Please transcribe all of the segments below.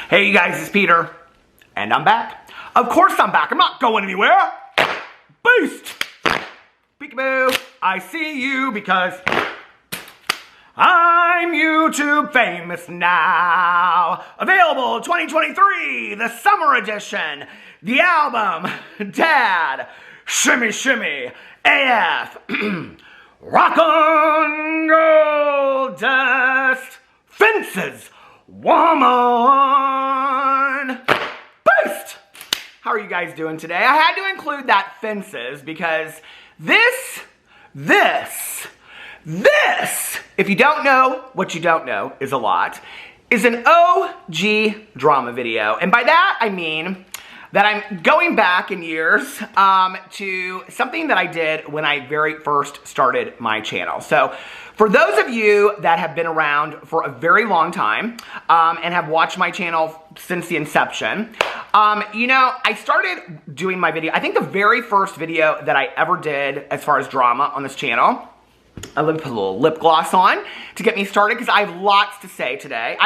Hey you guys, it's Peter, and I'm back. Of course I'm back, I'm not going anywhere. Boost! Peekaboo, I see you because I'm YouTube famous now. Available 2023, the summer edition, the album, Dad, Shimmy Shimmy, AF, Rock on Gold Dust, Fences, Woman. Boost! How are you guys doing today? I had to include that Fences because this, if you don't know what you don't know is a lot, is an OG drama video. And by that, I mean that I'm going back in years to something that I did when I very first started my channel. So for those of you that have been around for a very long time and have watched my channel since the inception, you know, I started doing my video. I think the very first video that I ever did as far as drama on this channel, I put a little lip gloss on to get me started because I have lots to say today.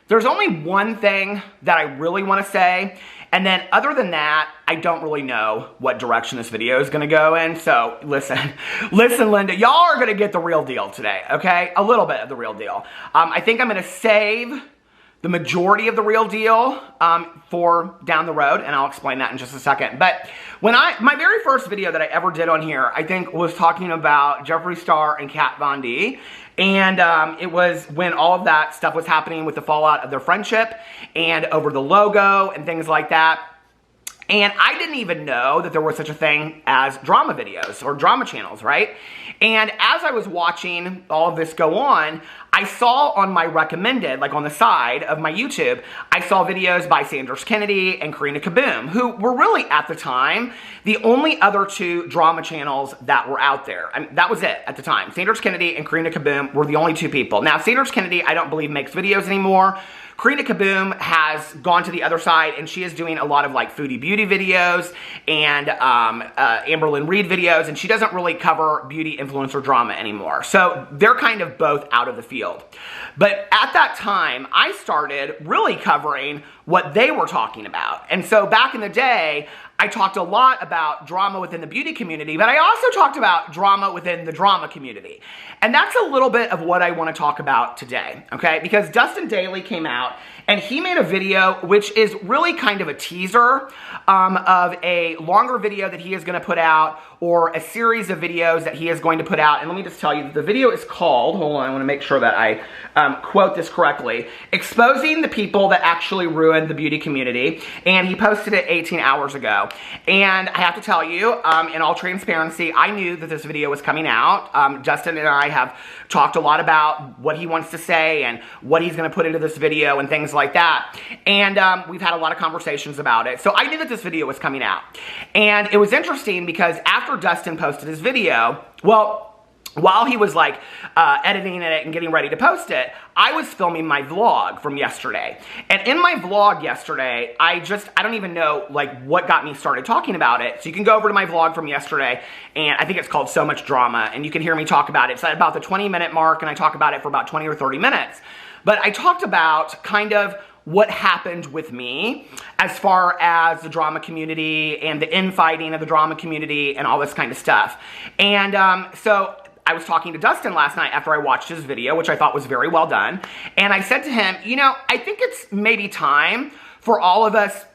There's only one thing that I really want to say, and then other than that, I don't really know what direction this video is going to go in. So listen, Linda, y'all are going to get the real deal today, okay? A little bit of the real deal. I think I'm going to save the majority of the real deal for down the road, and I'll explain that in just a second. But my very first video that I ever did on here, I think was talking about Jeffree Star and Kat Von D. And it was when all of that stuff was happening with the fallout of their friendship and over the logo and things like that. And I didn't even know that there was such a thing as drama videos or drama channels, right? And as I was watching all of this go on, I saw on my recommended, like on the side of my YouTube, I saw videos by Sanders Kennedy and Karina Kaboom, who were really, at the time, the only other two drama channels that were out there. I mean, that was it at the time. Sanders Kennedy and Karina Kaboom were the only two people. Now, Sanders Kennedy, I don't believe, makes videos anymore. Karina Kaboom has gone to the other side, and she is doing a lot of like foodie beauty videos and Amberlynn Reed videos, and she doesn't really cover beauty influencer drama anymore. So they're kind of both out of the field. But at that time, I started really covering what they were talking about. And so back in the day, I talked a lot about drama within the beauty community, but I also talked about drama within the drama community. And that's a little bit of what I want to talk about today, okay? Because Dustin Dalys came out and he made a video which is really kind of a teaser of a longer video that he is going to put out, or a series of videos that he is going to put out. And let me just tell you that the video is called, hold on, I want to make sure that I quote this correctly, Exposing the People That Actually Ruined the Beauty Community. And he posted it 18 hours ago. And I have to tell you, in all transparency, I knew that this video was coming out. Justin and I have talked a lot about what he wants to say and what he's going to put into this video and things like that. And we've had a lot of conversations about it. So I knew that this video was coming out. And it was interesting because after Dustin posted his video, well, while he was like editing it and getting ready to post it, I was filming my vlog from yesterday. And in my vlog yesterday, I don't even know like what got me started talking about it. So you can go over to my vlog from yesterday, and I think it's called So Much Drama, and you can hear me talk about it. It's at about the 20-minute mark, and I talk about it for about 20 or 30 minutes. But I talked about kind of what happened with me as far as the drama community and the infighting of the drama community and all this kind of stuff. And so I was talking to Dustin last night after I watched his video, which I thought was very well done. And I said to him, you know, I think it's maybe time for all of us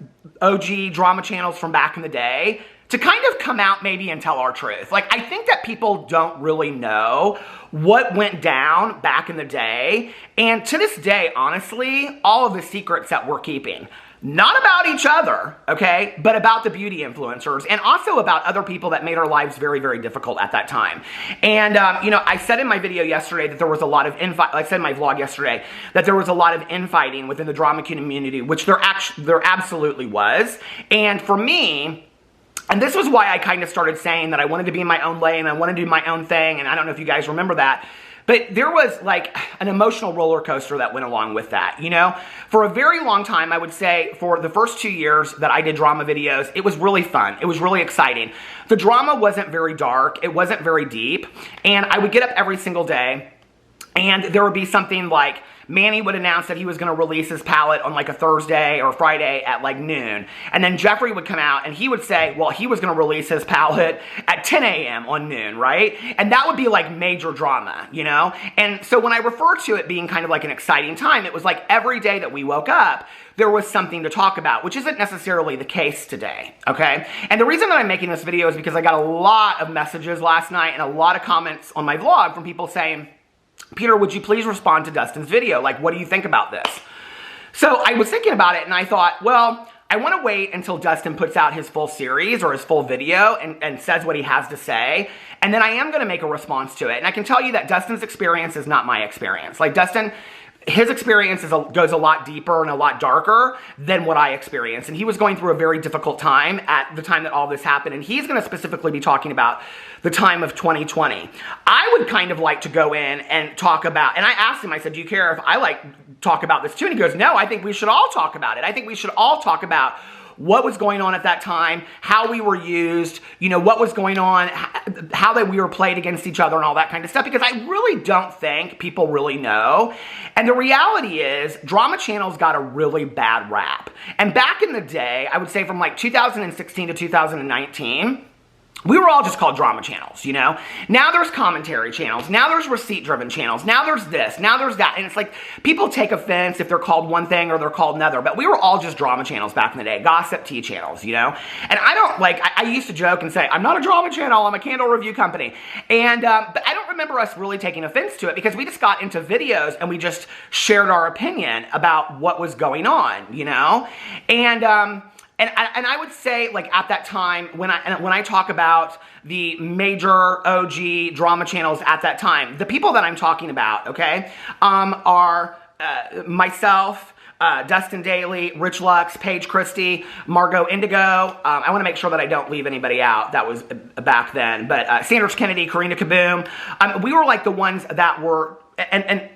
OG drama channels from back in the day to kind of come out maybe and tell our truth. Like, I think that people don't really know what went down back in the day. And to this day, honestly, all of the secrets that we're keeping, not about each other, okay, but about the beauty influencers, and also about other people that made our lives very, very difficult at that time. And, you know, I said in my video yesterday that there was a lot of I said in my vlog yesterday that there was a lot of infighting within the drama community, which there absolutely was. And for me, and this was why I kind of started saying that I wanted to be in my own lane, I wanted to do my own thing, and I don't know if you guys remember that, but there was like an emotional roller coaster that went along with that, you know? For a very long time, I would say for the first 2 years that I did drama videos, it was really fun. It was really exciting. The drama wasn't very dark. It wasn't very deep. And I would get up every single day, and there would be something like Manny would announce that he was going to release his palette on like a Thursday or Friday at like noon. And then Jeffrey would come out and he would say, well, he was going to release his palette at 10 a.m. on noon, right? And that would be like major drama, you know? And so when I refer to it being kind of like an exciting time, it was like every day that we woke up, there was something to talk about, which isn't necessarily the case today, okay? And the reason that I'm making this video is because I got a lot of messages last night and a lot of comments on my vlog from people saying, Peter, would you please respond to Dustin's video? Like, what do you think about this? So I was thinking about it and I thought, well, I want to wait until Dustin puts out his full series or his full video and says what he has to say. And then I am going to make a response to it. And I can tell you that Dustin's experience is not my experience. Like Dustin, his experience goes a lot deeper and a lot darker than what I experienced. And he was going through a very difficult time at the time that all this happened. And he's going to specifically be talking about the time of 2020. I would kind of like to go in and talk about, and I asked him, I said, do you care if I talk about this too? And he goes, no, I think we should all talk about it. I think we should all talk about what was going on at that time, how we were used, you know, what was going on, how that we were played against each other and all that kind of stuff, because I really don't think people really know. And the reality is, drama channels got a really bad rap. And back in the day, I would say from like 2016 to 2019, we were all just called drama channels, you know? Now there's commentary channels. Now there's receipt-driven channels. Now there's this. Now there's that. And it's like, people take offense if they're called one thing or they're called another. But we were all just drama channels back in the day. Gossip tea channels, you know? And I don't, like, I used to joke and say, I'm not a drama channel. I'm a candle review company. And, but I don't remember us really taking offense to it because we just got into videos and we just shared our opinion about what was going on, you know? And I would say, like, at that time, when I talk about the major OG drama channels at that time, the people that I'm talking about, okay, are myself, Dustin Daly, Rich Lux, Paige Christie, Margot Indigo. I want to make sure that I don't leave anybody out. That was back then. But Sanders Kennedy, Karina Kaboom. We were like the ones that were, and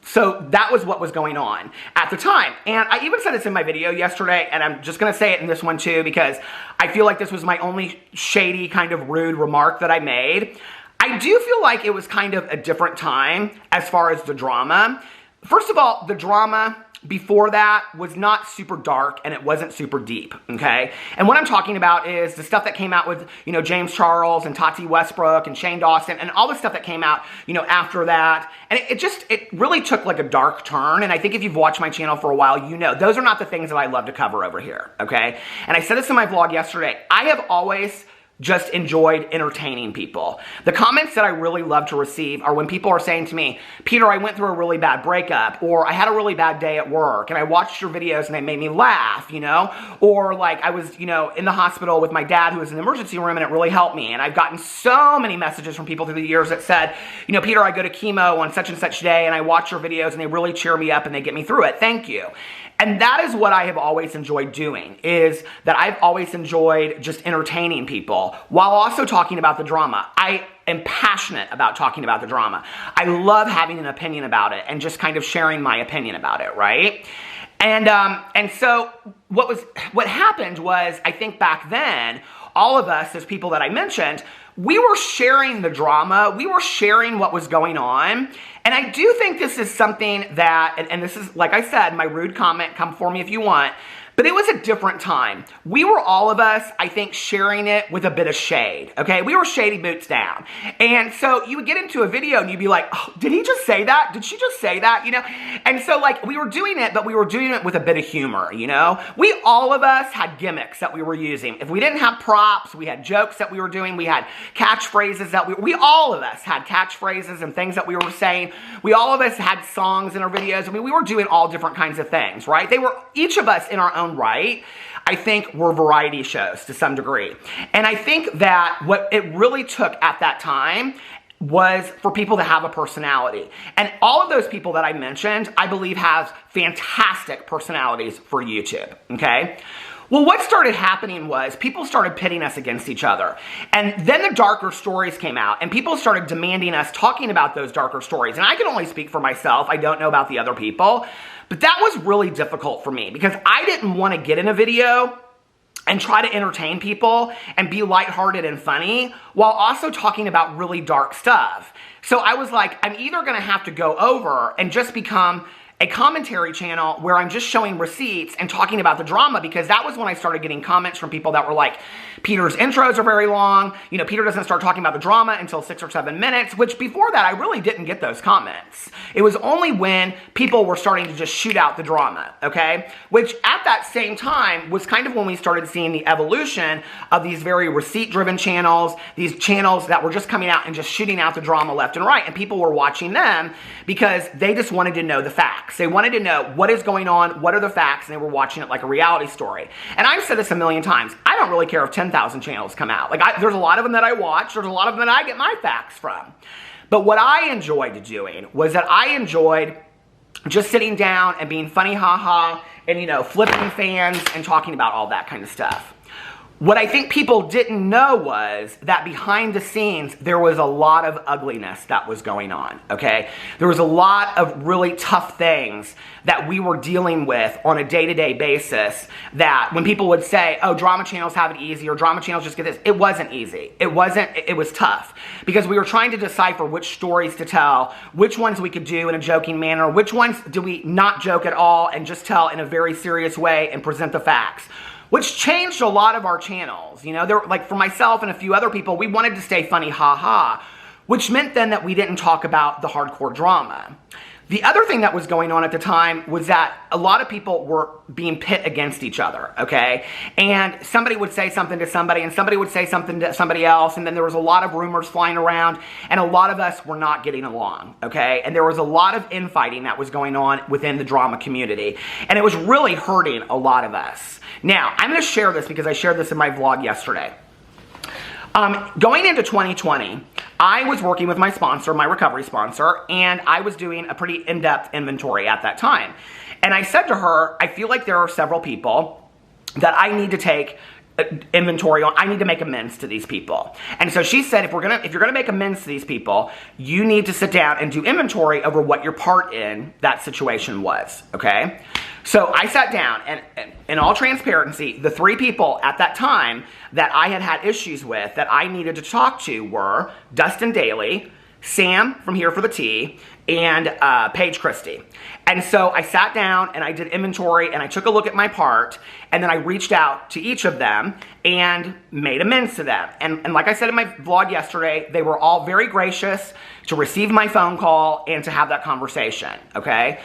so that was what was going on at the time. And I even said this in my video yesterday, and I'm just going to say it in this one too, because I feel like this was my only shady kind of rude remark that I made. I do feel like it was kind of a different time as far as the drama. First of all, the drama before that was not super dark and it wasn't super deep, okay? And what I'm talking about is the stuff that came out with, you know, James Charles and Tati Westbrook and Shane Dawson and all the stuff that came out, you know, after that. And it really took like a dark turn. And I think if you've watched my channel for a while, you know, those are not the things that I love to cover over here, okay? And I said this in my vlog yesterday. I have always just enjoyed entertaining people. The comments that I really love to receive are when people are saying to me, Peter, I went through a really bad breakup, or I had a really bad day at work, and I watched your videos and they made me laugh, you know? Or like I was, you know, in the hospital with my dad who was in the emergency room and it really helped me. And I've gotten so many messages from people through the years that said, you know, Peter, I go to chemo on such and such day and I watch your videos and they really cheer me up and they get me through it. Thank you. And that is what I have always enjoyed doing, is that I've always enjoyed just entertaining people while also talking about the drama. I am passionate about talking about the drama. I love having an opinion about it and just kind of sharing my opinion about it, right? And so what happened was, I think back then, all of us as people that I mentioned, we were sharing the drama, we were sharing what was going on, and I do think this is something that, and this is, like I said, my rude comment, come for me if you want, but it was a different time. We were all of us, I think, sharing it with a bit of shade, okay? We were shady boots down. And so you would get into a video and you'd be like, oh, did he just say that? Did she just say that, you know? And so like we were doing it, but we were doing it with a bit of humor, you know? We, all of us, had gimmicks that we were using. If we didn't have props, we had jokes that we were doing. We had catchphrases that we all of us had catchphrases and things that we were saying. We all of us had songs in our videos. I mean, we were doing all different kinds of things, right? They were, each of us in our own right, I think, were variety shows to some degree. And I think that what it really took at that time was for people to have a personality. And all of those people that I mentioned, I believe, have fantastic personalities for YouTube, okay? Well, what started happening was people started pitting us against each other. And then the darker stories came out and people started demanding us talking about those darker stories. And I can only speak for myself. I don't know about the other people. But that was really difficult for me because I didn't want to get in a video and try to entertain people and be lighthearted and funny while also talking about really dark stuff. So I was like, I'm either going to have to go over and just become a commentary channel where I'm just showing receipts and talking about the drama, because that was when I started getting comments from people that were like, Peter's intros are very long. You know, Peter doesn't start talking about the drama until 6 or 7 minutes, which before that, I really didn't get those comments. It was only when people were starting to just shoot out the drama, okay? Which at that same time was kind of when we started seeing the evolution of these very receipt-driven channels, these channels that were just coming out and just shooting out the drama left and right, and people were watching them because they just wanted to know the facts. They wanted to know what is going on, what are the facts, and they were watching it like a reality story. And I've said this a million times. I don't really care if 10,000 channels come out. Like, there's a lot of them that I watch. There's a lot of them that I get my facts from. But what I enjoyed doing was that I enjoyed just sitting down and being funny, haha, and, you know, flipping fans and talking about all that kind of stuff. What I think people didn't know was that behind the scenes, there was a lot of ugliness that was going on, okay? There was a lot of really tough things that we were dealing with on a day-to-day basis, that when people would say, oh, drama channels have it easy, or drama channels just get this, it wasn't easy. It was tough, because we were trying to decipher which stories to tell, which ones we could do in a joking manner, which ones do we not joke at all and just tell in a very serious way and present the facts. Which changed a lot of our channels. You know, like for myself and a few other people, we wanted to stay funny, ha-ha, which meant then that we didn't talk about the hardcore drama. The other thing that was going on at the time was that a lot of people were being pit against each other, okay? And somebody would say something to somebody, and somebody would say something to somebody else, and then there was a lot of rumors flying around, and a lot of us were not getting along, okay? And there was a lot of infighting that was going on within the drama community, and it was really hurting a lot of us. Now, I'm going to share this because I shared this in my vlog yesterday. Going into 2020, I was working with my sponsor, my recovery sponsor, and I was doing a pretty in-depth inventory at that time. And I said to her, I feel like there are several people that I need to take inventory on. I need to make amends to these people. And so she said, if you're gonna make amends to these people, you need to sit down and do inventory over what your part in that situation was, okay? So I sat down, and in all transparency, the 3 people at that time that I had issues with that I needed to talk to were Dustin Daly, Sam from Here for the Tea, and Paige Christie. And so I sat down and I did inventory and I took a look at my part, and then I reached out to each of them and made amends to them. And like I said in my vlog yesterday, they were all very gracious to receive my phone call and to have that conversation, okay?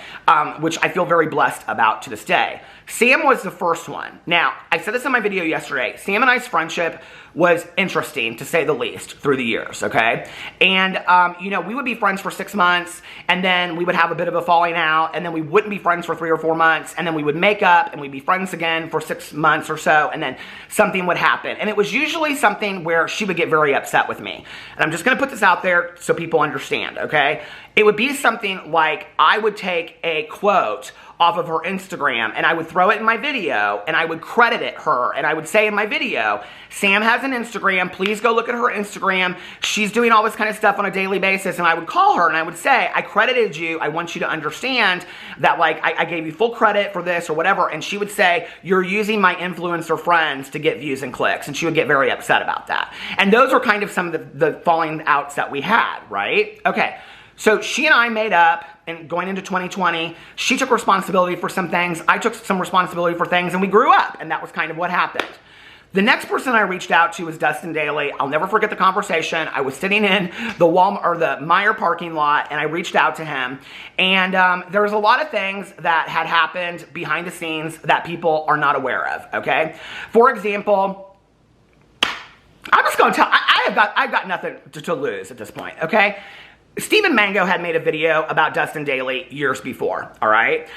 Which I feel very blessed about to this day. Sam was the first one. Now, I said this in my video yesterday, Sam and I's friendship was interesting, to say the least, through the years, okay? And, you know, we would be friends for 6 months, and then we would have a bit of a falling out, and then we wouldn't be friends for 3 or 4 months, and then we would make up, and we'd be friends again for 6 months or so, and then something would happen. And it was usually something where she would get very upset with me. And I'm just gonna put this out there so people understand, okay? It would be something like I would take a quote off of her Instagram and I would throw it in my video and I would credit it her, and I would say in my video, Sam has an Instagram, please go look at her Instagram, she's doing all this kind of stuff on a daily basis. And I would call her and I would say, I credited you, I want you to understand that, like, I gave you full credit for this or whatever. And she would say, you're using my influencer friends to get views and clicks, and she would get very upset about that. And those were kind of some of the falling outs that we had, right? Okay. So she and I made up, and going into 2020, she took responsibility for some things, I took some responsibility for things, and we grew up, and that was kind of what happened. The next person I reached out to was Dustin Daly. I'll never forget the conversation. I was sitting in the Walmart or the Meijer parking lot, and I reached out to him, and there was a lot of things that had happened behind the scenes that people are not aware of, okay? For example, I'm just gonna tell, I've got nothing to lose at this point, okay? Stephen Mango had made a video about Dustin Daly years before, all right?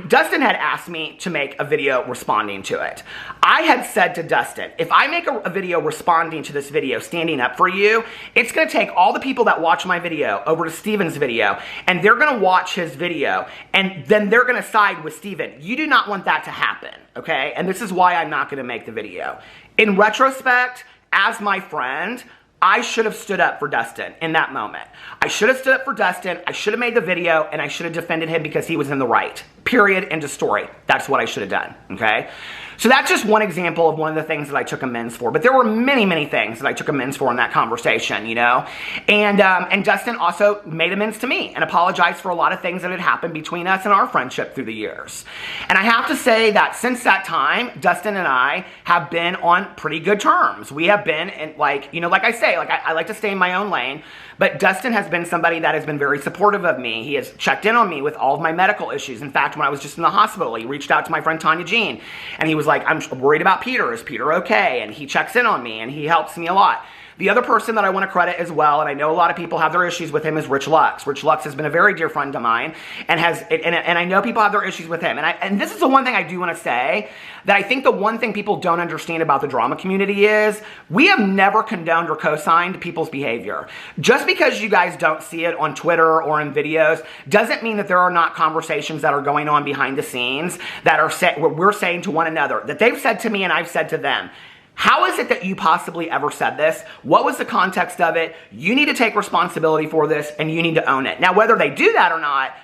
Dustin had asked me to make a video responding to it. I had said to Dustin, if I make a video responding to this video, standing up for you, it's gonna take all the people that watch my video over to Stephen's video, and they're gonna watch his video, and then they're gonna side with Stephen. You do not want that to happen, okay? And this is why I'm not gonna make the video. In retrospect, as my friend, I should have stood up for Dustin in that moment. I should have stood up for Dustin, I should have made the video, and I should have defended him because he was in the right, Period, end of story. That's what I should have done, okay? So that's just one example of one of the things that I took amends for. But there were many, many things that I took amends for in that conversation, you know? And Dustin also made amends to me and apologized for a lot of things that had happened between us and our friendship through the years. And I have to say that since that time, Dustin and I have been on pretty good terms. We have been, in, like, you know, like I say, like I like to stay in my own lane, but Dustin has been somebody that has been very supportive of me. He has checked in on me with all of my medical issues. In fact, when I was just in the hospital, he reached out to my friend Tanya Jean, and he was like, I'm worried about Peter. Is Peter okay? And he checks in on me, and he helps me a lot. The other person that I want to credit as well, and I know a lot of people have their issues with him, is Rich Lux. Rich Lux has been a very dear friend of mine, and I know people have their issues with him. And this is the one thing I do want to say, that I think the one thing people don't understand about the drama community is we have never condoned or co-signed people's behavior. Just because you guys don't see it on Twitter or in videos doesn't mean that there are not conversations that are going on behind the scenes that are we're saying to one another, that they've said to me and I've said to them. How is it that you possibly ever said this? What was the context of it? You need to take responsibility for this, and you need to own it. Now, whether they do that or not,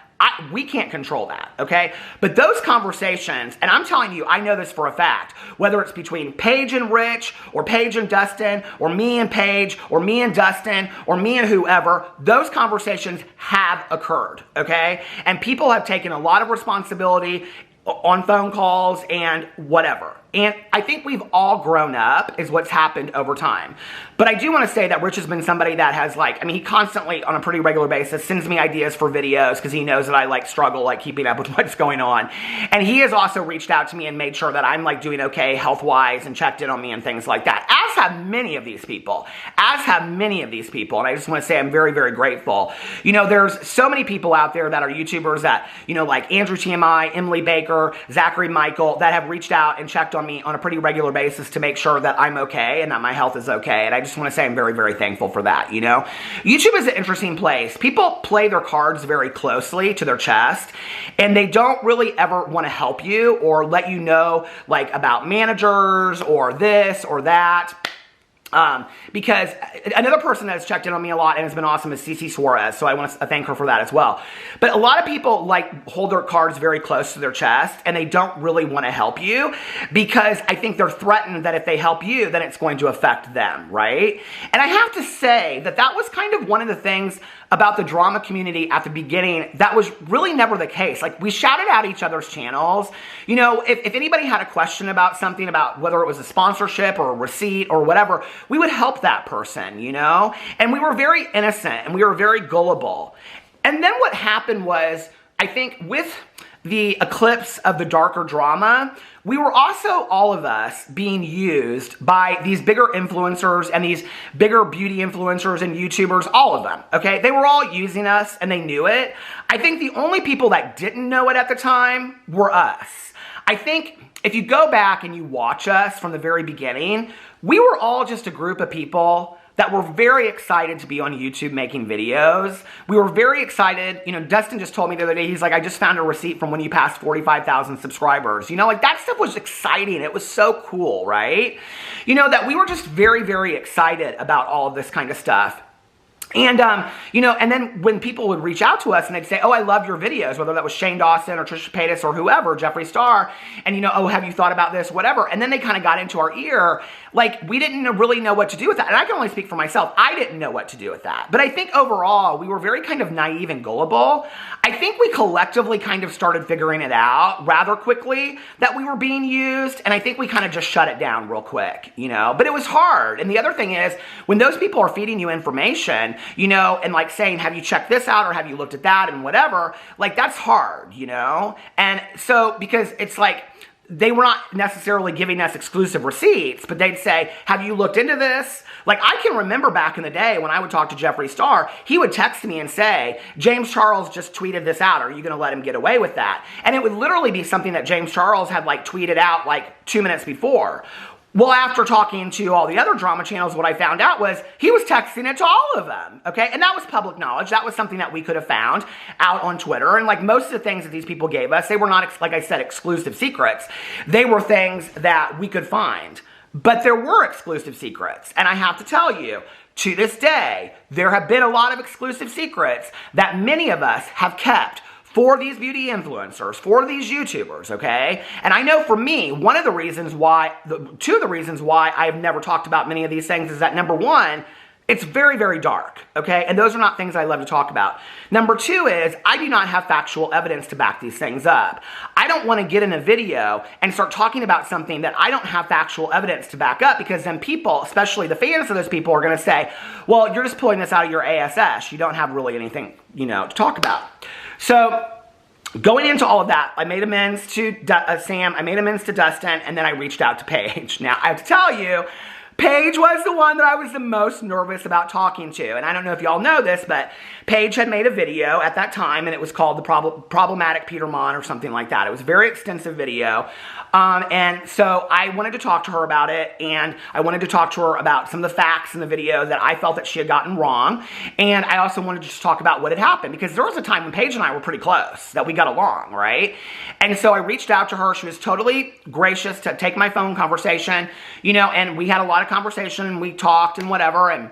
we can't control that, okay? But those conversations, and I'm telling you, I know this for a fact, whether it's between Paige and Rich, or Paige and Dustin, or me and Paige, or me and Dustin, or me and whoever, those conversations have occurred, okay? And people have taken a lot of responsibility on phone calls and whatever. And I think we've all grown up is what's happened over time. But I do want to say that Rich has been somebody that has he constantly on a pretty regular basis sends me ideas for videos because he knows that I struggle keeping up with what's going on. And he has also reached out to me and made sure that I'm doing okay health-wise and checked in on me and things like that. As have many of these people. And I just want to say I'm very, very grateful. You know, there's so many people out there that are YouTubers that, you know, like Andrew TMI, Emily Baker, Zachary Michael, that have reached out and checked on me on a pretty regular basis to make sure that I'm okay and that my health is okay. And I just want to say I'm very, very thankful for that, you know? YouTube is an interesting place. People play their cards very closely to their chest, and they don't really ever want to help you or let you know, about managers or this or that. Because another person that has checked in on me a lot and has been awesome is Cece Suarez, so I want to thank her for that as well. But a lot of people hold their cards very close to their chest, and they don't really want to help you because I think they're threatened that if they help you, then it's going to affect them, right? And I have to say that that was kind of one of the things about the drama community at the beginning that was really never the case. We shouted out each other's channels. You know, if anybody had a question about something, about whether it was a sponsorship or a receipt or whatever, we would help that person, you know? And we were very innocent and we were very gullible. And then what happened was, I think with the eclipse of the darker drama, we were also, all of us, being used by these bigger influencers and these bigger beauty influencers and YouTubers, all of them, okay? They were all using us and they knew it. I think the only people that didn't know it at the time were us. I think if you go back and you watch us from the very beginning, we were all just a group of people that were very excited to be on YouTube making videos. We were very excited. You know, Dustin just told me the other day, he's like, I just found a receipt from when you passed 45,000 subscribers. You know, that stuff was exciting. It was so cool, right? You know, that we were just very, very excited about all of this kind of stuff. And, you know, and then when people would reach out to us and they'd say, oh, I love your videos, whether that was Shane Dawson or Trisha Paytas or whoever, Jeffree Star, and, you know, oh, have you thought about this, whatever. And then they kind of got into our ear, we didn't really know what to do with that. And I can only speak for myself. I didn't know what to do with that. But I think overall, we were very kind of naive and gullible. I think we collectively kind of started figuring it out rather quickly that we were being used. And I think we kind of just shut it down real quick, you know, but it was hard. And the other thing is, when those people are feeding you information, you know, and saying, have you checked this out or have you looked at that and whatever, that's hard, you know? And so, because it's they were not necessarily giving us exclusive receipts, but they'd say, have you looked into this? I can remember back in the day when I would talk to Jeffree Star, he would text me and say, James Charles just tweeted this out. Are you going to let him get away with that? And it would literally be something that James Charles had tweeted out 2 minutes before. Well, after talking to all the other drama channels, what I found out was he was texting it to all of them, okay? And that was public knowledge. That was something that we could have found out on Twitter. And most of the things that these people gave us, they were not, like I said, exclusive secrets. They were things that we could find. But there were exclusive secrets. And I have to tell you, to this day, there have been a lot of exclusive secrets that many of us have kept for these beauty influencers, for these YouTubers, okay? And I know for me, two of the reasons why I have never talked about many of these things is that, number one, it's very, very dark, okay? And those are not things I love to talk about. Number two is, I do not have factual evidence to back these things up. I don't want to get in a video and start talking about something that I don't have factual evidence to back up, because then people, especially the fans of those people, are going to say, well, you're just pulling this out of your ASS. You don't have really anything, you know, to talk about. So, going into all of that, I made amends to Sam, I made amends to Dustin, and then I reached out to Paige. Now, I have to tell you, Paige was the one that I was the most nervous about talking to. And I don't know if y'all know this, but Paige had made a video at that time, and it was called The Problematic Peter Monn or something like that. It was a very extensive video. And so I wanted to talk to her about it, and I wanted to talk to her about some of the facts in the video that I felt that she had gotten wrong. And I also wanted to just talk about what had happened, because there was a time when Paige and I were pretty close, that we got along, right? And so I reached out to her. She was totally gracious to take my phone conversation, you know, and we had a lot of conversation, and we talked and whatever, and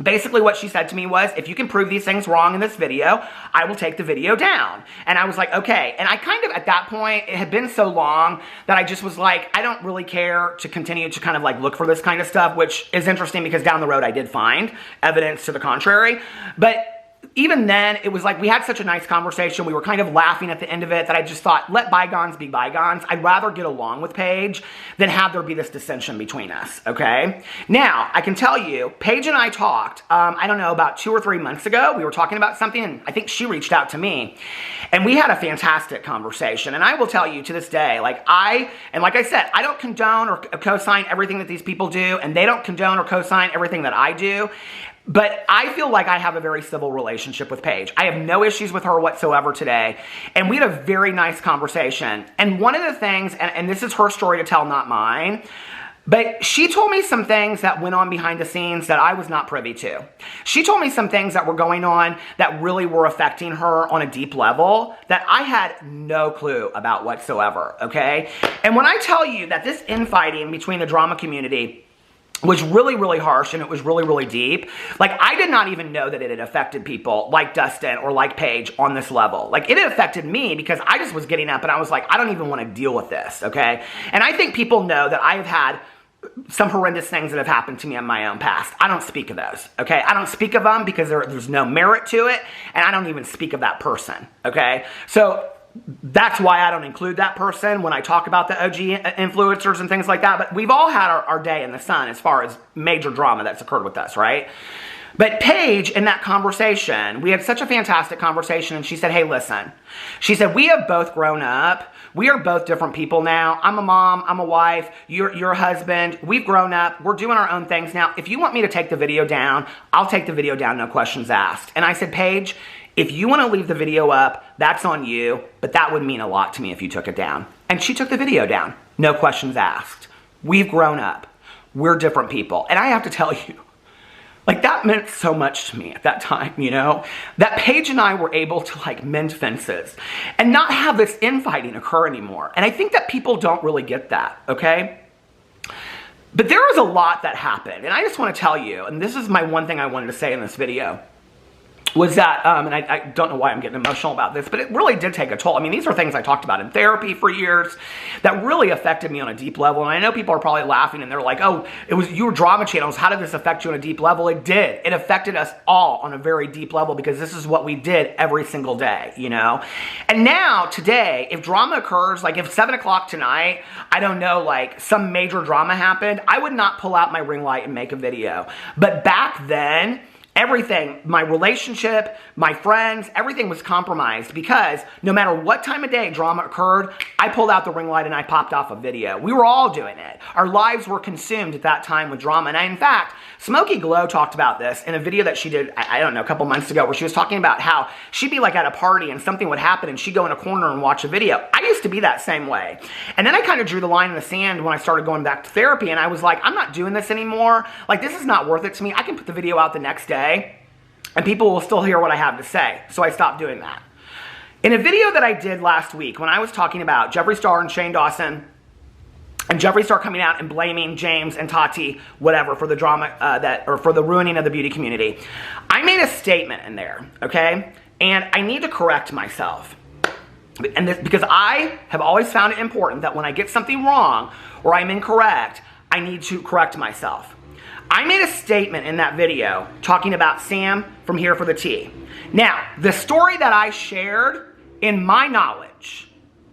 basically what she said to me was, if you can prove these things wrong in this video, I will take the video down. And I was like, okay. And I kind of, at that point, it had been so long that I just was like, I don't really care to continue to kind of like look for this kind of stuff, which is interesting because down the road I did find evidence to the contrary. But even then, it was like we had such a nice conversation. We were kind of laughing at the end of it that I just thought, let bygones be bygones. I'd rather get along with Paige than have there be this dissension between us, okay? Now, I can tell you, Paige and I talked, I don't know, about 2 or 3 months ago. We were talking about something, and I think she reached out to me. And we had a fantastic conversation. And I will tell you, to this day, like I said, I don't condone or co-sign everything that these people do, and they don't condone or co-sign everything that I do. But I feel like I have a very civil relationship with Paige. I have no issues with her whatsoever today. And we had a very nice conversation. And one of the things, and this is her story to tell, not mine, but she told me some things that went on behind the scenes that I was not privy to. She told me some things that were going on that really were affecting her on a deep level that I had no clue about whatsoever, okay? And when I tell you that this infighting between the drama community was really, really harsh, and it was really, really deep. Like, I did not even know that it had affected people like Dustin or like Paige on this level. Like, it had affected me because I just was getting up and I was like, I don't even want to deal with this, okay? And I think people know that I have had some horrendous things that have happened to me in my own past. I don't speak of those, okay? I don't speak of them because there's no merit to it, and I don't even speak of that person, okay? So that's why I don't include that person when I talk about the OG influencers and things like that. But we've all had our day in the sun as far as major drama that's occurred with us, right? But Paige, in that conversation, we had such a fantastic conversation, and she said, hey, listen. She said, we have both grown up. We are both different people now. I'm a mom. I'm a wife. You're a husband. We've grown up. We're doing our own things now. If you want me to take the video down, I'll take the video down, no questions asked. And I said, Paige, if you want to leave the video up, that's on you, but that would mean a lot to me if you took it down. And she took the video down. No questions asked. We've grown up. We're different people. And I have to tell you, like, that meant so much to me at that time, you know? That Paige and I were able to, like, mend fences and not have this infighting occur anymore. And I think that people don't really get that, okay? But there was a lot that happened. And I just want to tell you, and this is my one thing I wanted to say in this video, was that, and I don't know why I'm getting emotional about this, but it really did take a toll. I mean, these are things I talked about in therapy for years that really affected me on a deep level. And I know people are probably laughing and they're like, oh, you were drama channels. How did this affect you on a deep level? It did. It affected us all on a very deep level because this is what we did every single day, you know? And now, today, if drama occurs, like if 7 o'clock tonight, I don't know, like some major drama happened, I would not pull out my ring light and make a video. But back then, everything, my relationship, my friends, everything was compromised because no matter what time of day drama occurred, I pulled out the ring light and I popped off a video. We were all doing it. Our lives were consumed at that time with drama. And in fact, Smokey Glow talked about this in a video that she did, I don't know, a couple months ago, where she was talking about how she'd be like at a party and something would happen and she'd go in a corner and watch a video. I used to be that same way. And then I kind of drew the line in the sand when I started going back to therapy, and I was like, I'm not doing this anymore. Like, this is not worth it to me. I can put the video out the next day and people will still hear what I have to say. So I stopped doing that. In a video that I did last week, when I was talking about Jeffree Star and Shane Dawson, and Jeffree Star coming out and blaming James and Tati, whatever, for the drama or for the ruining of the beauty community, I made a statement in there, okay? And I need to correct myself. And this, because I have always found it important that when I get something wrong or I'm incorrect, I need to correct myself. I made a statement in that video talking about Sam from Here for the Tea. Now, the story that I shared in my knowledge,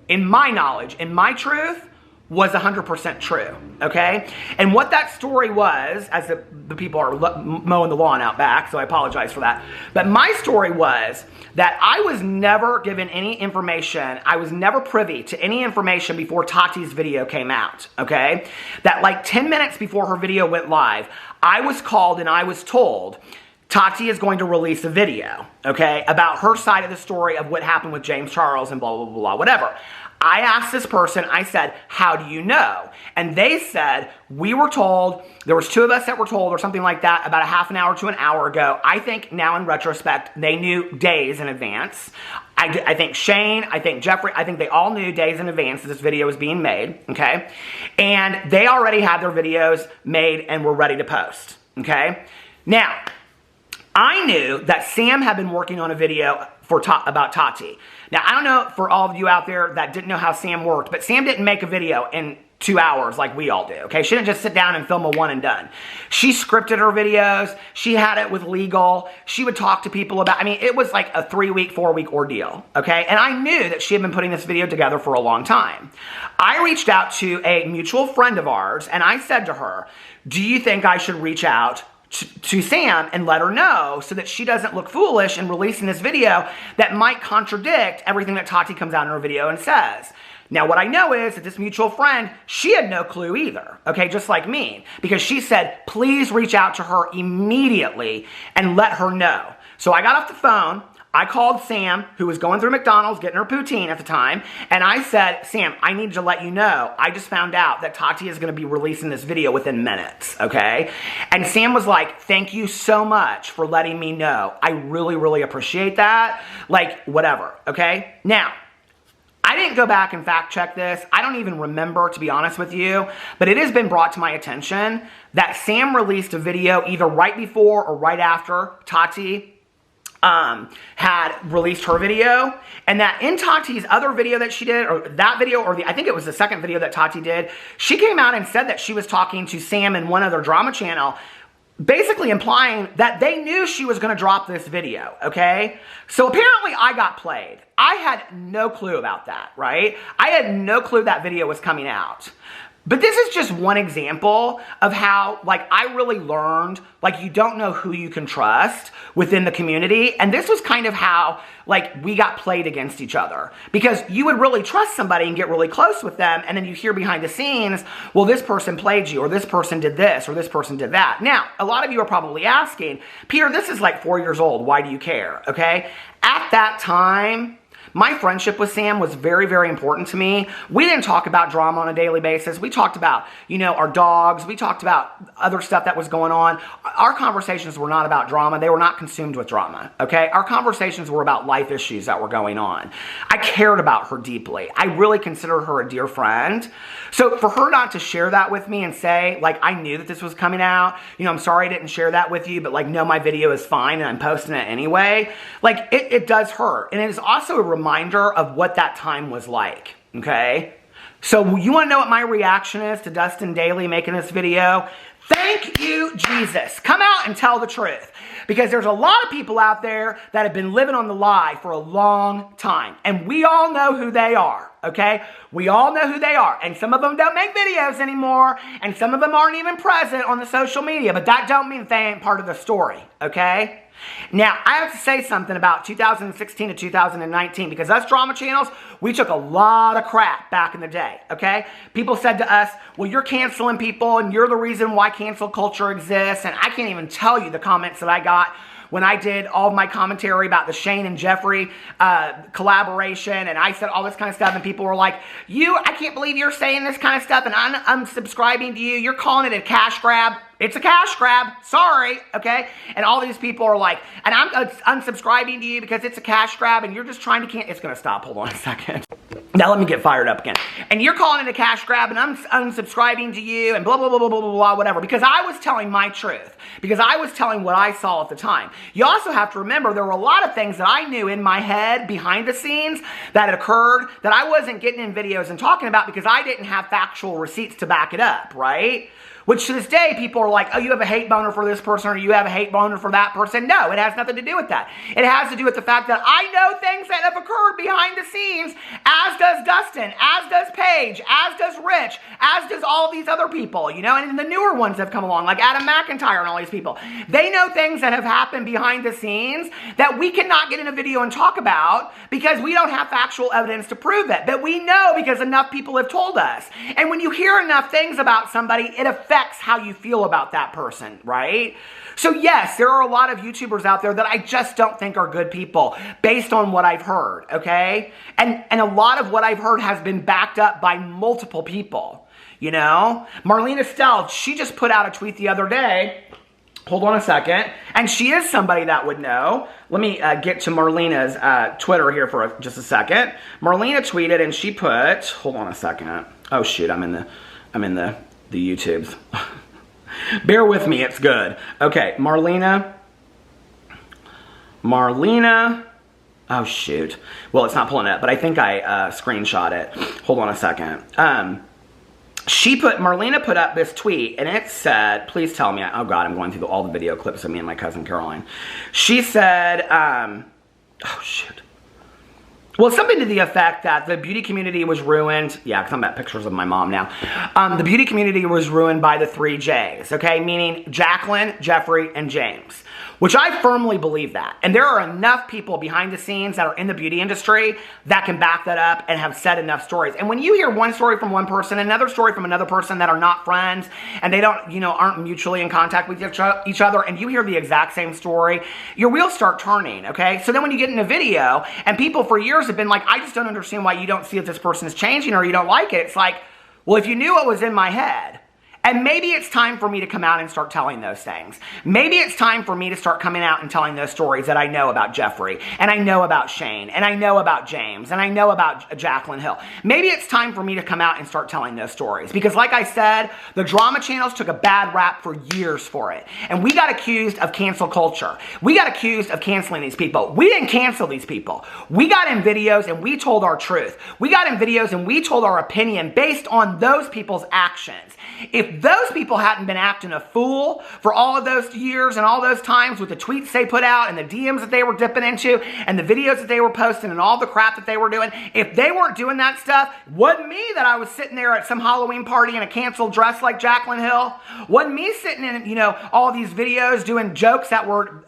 in my truth, was 100% true, okay? And what that story was, as the people are mowing the lawn out back, so I apologize for that, but my story was that I was never given any information, I was never privy to any information before Tati's video came out, okay? That like 10 minutes before her video went live, I was called and I was told, Tati is going to release a video, okay, about her side of the story of what happened with James Charles and blah, blah, blah, blah, whatever. I asked this person, I said, how do you know? And they said, we were told, there was 2 of us that were told or something like that about a half an hour to an hour ago. I think now in retrospect, they knew days in advance. I think Shane, I think Jeffrey, I think they all knew days in advance that this video was being made, okay? And they already had their videos made and were ready to post, okay? Now, I knew that Sam had been working on a video about Tati. Now, I don't know for all of you out there that didn't know how Sam worked, but Sam didn't make a video in 2 hours like we all do, okay? She didn't just sit down and film a one and done. She scripted her videos. She had it with legal. She would talk to people about, I mean, it was like a 3-week, 4-week ordeal, okay? And I knew that she had been putting this video together for a long time. I reached out to a mutual friend of ours, and I said to her, do you think I should reach out to Sam and let her know so that she doesn't look foolish in releasing this video that might contradict everything that Tati comes out in her video and says? Now, what I know is that this mutual friend, she had no clue either, okay, just like me, because she said, please reach out to her immediately and let her know. So I got off the phone. I called Sam, who was going through McDonald's, getting her poutine at the time, and I said, Sam, I need to let you know, I just found out that Tati is going to be releasing this video within minutes, okay? And Sam was like, thank you so much for letting me know. I really, really appreciate that. Like, whatever, okay? Now, I didn't go back and fact check this. I don't even remember, to be honest with you, but it has been brought to my attention that Sam released a video either right before or right after Tati had released her video, and that in Tati's other video that she did, or that video, or I think it was the second video that Tati did, she came out and said that she was talking to Sam in one other drama channel, basically implying that they knew she was going to drop this video, okay? So apparently I got played. I had no clue about that, right? I had no clue that video was coming out. But this is just one example of how, like, I really learned, like, you don't know who you can trust within the community. And this was kind of how, like, we got played against each other. Because you would really trust somebody and get really close with them, and then you hear behind the scenes, well, this person played you, or this person did this, or this person did that. Now, a lot of you are probably asking, Peter, this is like 4 years old. Why do you care? Okay? At that time, my friendship with Sam was very, very important to me. We didn't talk about drama on a daily basis. We talked about, you know, our dogs. We talked about other stuff that was going on. Our conversations were not about drama. They were not consumed with drama, okay? Our conversations were about life issues that were going on. I cared about her deeply. I really considered her a dear friend. So for her not to share that with me and say, like, I knew that this was coming out, you know, I'm sorry I didn't share that with you, but, like, no, my video is fine and I'm posting it anyway, like, it does hurt. And it is also a reminder of what that time was like, okay? So you want to know what my reaction is to Dustin Daly making this video? Thank you, Jesus. Come out and tell the truth. Because there's a lot of people out there that have been living on the lie for a long time. And we all know who they are, okay? We all know who they are. And some of them don't make videos anymore. And some of them aren't even present on the social media. But that don't mean they ain't part of the story, okay? Now, I have to say something about 2016 to 2019, because us drama channels, we took a lot of crap back in the day, okay? People said to us, well, you're canceling people, and you're the reason why cancel culture exists, and I can't even tell you the comments that I got when I did all of my commentary about the Shane and Jeffrey collaboration, and I said all this kind of stuff, and people were like, I can't believe you're saying this kind of stuff, and I'm subscribing to you. You're calling it a cash grab. It's a cash grab. Sorry, okay? And all these people are like, and I'm unsubscribing to you because it's a cash grab, and you're just trying to it's going to stop. Hold on a second. Now let me get fired up again. And you're calling it a cash grab and I'm unsubscribing to you and blah, blah, blah, blah, blah, blah, blah, whatever. Because I was telling my truth. Because I was telling what I saw at the time. You also have to remember there were a lot of things that I knew in my head behind the scenes that had occurred that I wasn't getting in videos and talking about because I didn't have factual receipts to back it up, right? Which to this day, people are like, oh, you have a hate boner for this person or you have a hate boner for that person. No, it has nothing to do with that. It has to do with the fact that I know things that have occurred behind the scenes, as does Dustin, as does Paige, as does Rich, as does all these other people, you know, and the newer ones have come along, like Adam McIntyre and all these people. They know things that have happened behind the scenes that we cannot get in a video and talk about because we don't have factual evidence to prove it. But we know because enough people have told us. And when you hear enough things about somebody, it affects how you feel about that person, right? So yes, there are a lot of YouTubers out there that I just don't think are good people based on what I've heard, okay? And a lot of what I've heard has been backed up by multiple people, you know? Marlena Stell, she just put out a tweet the other day. Hold on a second. And she is somebody that would know. Let me get to Marlena's Twitter here for just a second. Marlena tweeted and she put, hold on a second. Oh shoot, I'm in the YouTubes. Bear with me, it's good. Okay, Marlena. Oh shoot. Well, it's not pulling up, but I think I screenshot it. Hold on a second. Marlena put up this tweet, and it said, please tell me, oh God, I'm going through all the video clips of me and my cousin Caroline. She said, oh shoot. Well, something to the effect that the beauty community was ruined. Yeah, because I'm at pictures of my mom now. The beauty community was ruined by the 3 J's, okay? Meaning Jacqueline, Jeffrey, and James. Which I firmly believe that. And there are enough people behind the scenes that are in the beauty industry that can back that up and have said enough stories. And when you hear one story from one person, another story from another person that are not friends, and they don't, you know, aren't mutually in contact with each other, and you hear the exact same story, your wheels start turning, okay? So then when you get in a video, and people for years have been like, I just don't understand why you don't see if this person is changing or you don't like it. It's like, well, if you knew what was in my head, and maybe it's time for me to come out and start telling those things. Maybe it's time for me to start coming out and telling those stories that I know about Jeffrey, and I know about Shane, and I know about James, and I know about Jacqueline Hill. Maybe it's time for me to come out and start telling those stories. Because like I said, the drama channels took a bad rap for years for it. And we got accused of cancel culture. We got accused of canceling these people. We didn't cancel these people. We got in videos and we told our truth. We got in videos and we told our opinion based on those people's actions. If those people hadn't been acting a fool for all of those years and all those times with the tweets they put out and the DMs that they were dipping into and the videos that they were posting and all the crap that they were doing, if they weren't doing that stuff, wasn't me that I was sitting there at some Halloween party in a canceled dress like Jacqueline Hill. Wasn't me sitting in, you know, all these videos doing jokes that were,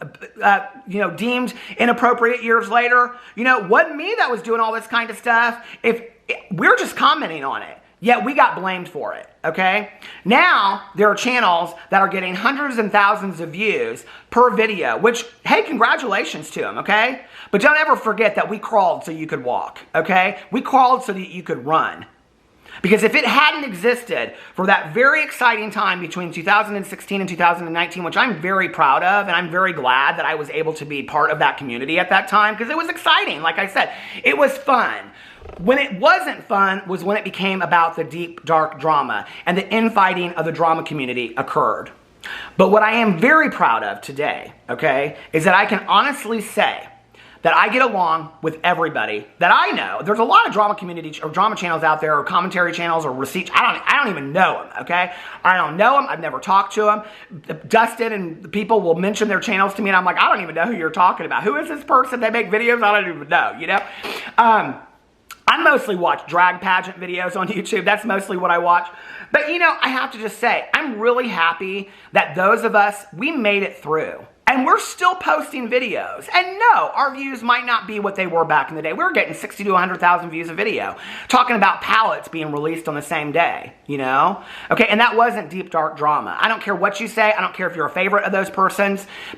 you know, deemed inappropriate years later. You know, wasn't me that was doing all this kind of stuff. If we're just commenting on it. Yet we got blamed for it, okay? Now, there are channels that are getting hundreds and thousands of views per video, which, hey, congratulations to them, okay? But don't ever forget that we crawled so you could walk, okay? We crawled so that you could run. Because if it hadn't existed for that very exciting time between 2016 and 2019, which I'm very proud of, and I'm very glad that I was able to be part of that community at that time, because it was exciting, like I said. It was fun. When it wasn't fun was when it became about the deep, dark drama, and the infighting of the drama community occurred. But what I am very proud of today, okay, is that I can honestly say that I get along with everybody that I know. There's a lot of drama community or drama channels out there, or commentary channels, or receipts. I don't even know them, okay? I don't know them. I've never talked to them. Dustin and the people will mention their channels to me, and I'm like, I don't even know who you're talking about. Who is this person? They make videos I don't even know, you know? I mostly watch drag pageant videos on YouTube. That's mostly what I watch. But, you know, I have to just say, I'm really happy that those of us, we made it through. And we're still posting videos. And no, our views might not be what they were back in the day. We were getting 60 to 100,000 views a video. Talking about palettes being released on the same day, you know? Okay, and that wasn't deep, dark drama. I don't care what you say. I don't care if you're a favorite of those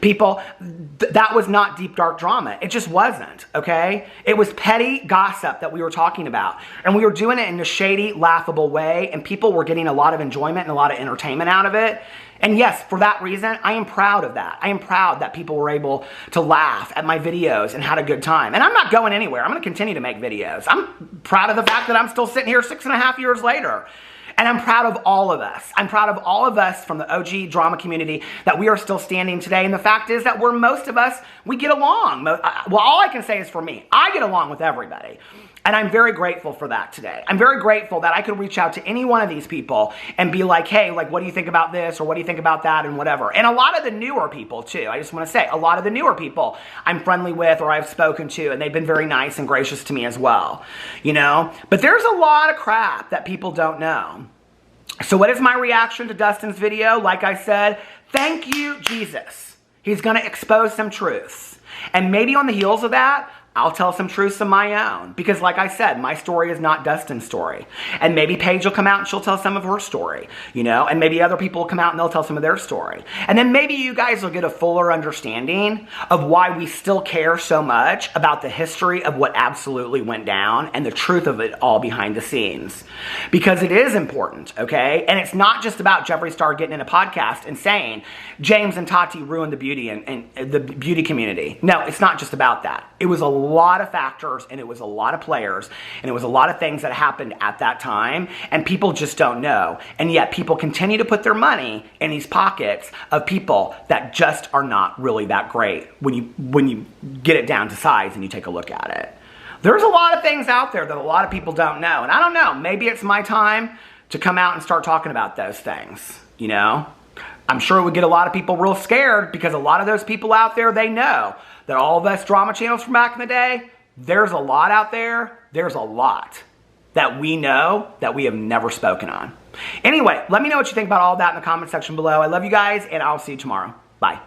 people. That was not deep, dark drama. It just wasn't, okay? It was petty gossip that we were talking about. And we were doing it in a shady, laughable way. And people were getting a lot of enjoyment and a lot of entertainment out of it. And yes, for that reason, I am proud of that. I am proud that people were able to laugh at my videos and had a good time. And I'm not going anywhere. I'm going to continue to make videos. I'm proud of the fact that I'm still sitting here 6.5 years later. And I'm proud of all of us. I'm proud of all of us from the OG drama community that we are still standing today. And the fact is that most of us, we get along. Well, all I can say is for me, I get along with everybody. And I'm very grateful for that today. I'm very grateful that I could reach out to any one of these people and be like, hey, like, what do you think about this? Or what do you think about that? And whatever. And a lot of the newer people too, I just want to say, a lot of the newer people I'm friendly with or I've spoken to, and they've been very nice and gracious to me as well, you know? But there's a lot of crap that people don't know. So what is my reaction to Dustin's video? Like I said, thank you, Jesus. He's going to expose some truths. And maybe on the heels of that, I'll tell some truths of my own. Because like I said, my story is not Dustin's story. And maybe Paige will come out and she'll tell some of her story, you know? And maybe other people will come out and they'll tell some of their story. And then maybe you guys will get a fuller understanding of why we still care so much about the history of what absolutely went down and the truth of it all behind the scenes. Because it is important, okay? And it's not just about Jeffree Star getting in a podcast and saying, James and Tati ruined the beauty and the beauty community. No, it's not just about that. It was a lot of factors, and it was a lot of players, and it was a lot of things that happened at that time, and people just don't know. And yet people continue to put their money in these pockets of people that just are not really that great when you get it down to size and you take a look at it. There's a lot of things out there that a lot of people don't know, and I don't know, maybe it's my time to come out and start talking about those things, you know? I'm sure it would get a lot of people real scared because a lot of those people out there, they know that all of us drama channels from back in the day, there's a lot out there, there's a lot that we know that we have never spoken on. Anyway, let me know what you think about all that in the comment section below. I love you guys, and I'll see you tomorrow. Bye.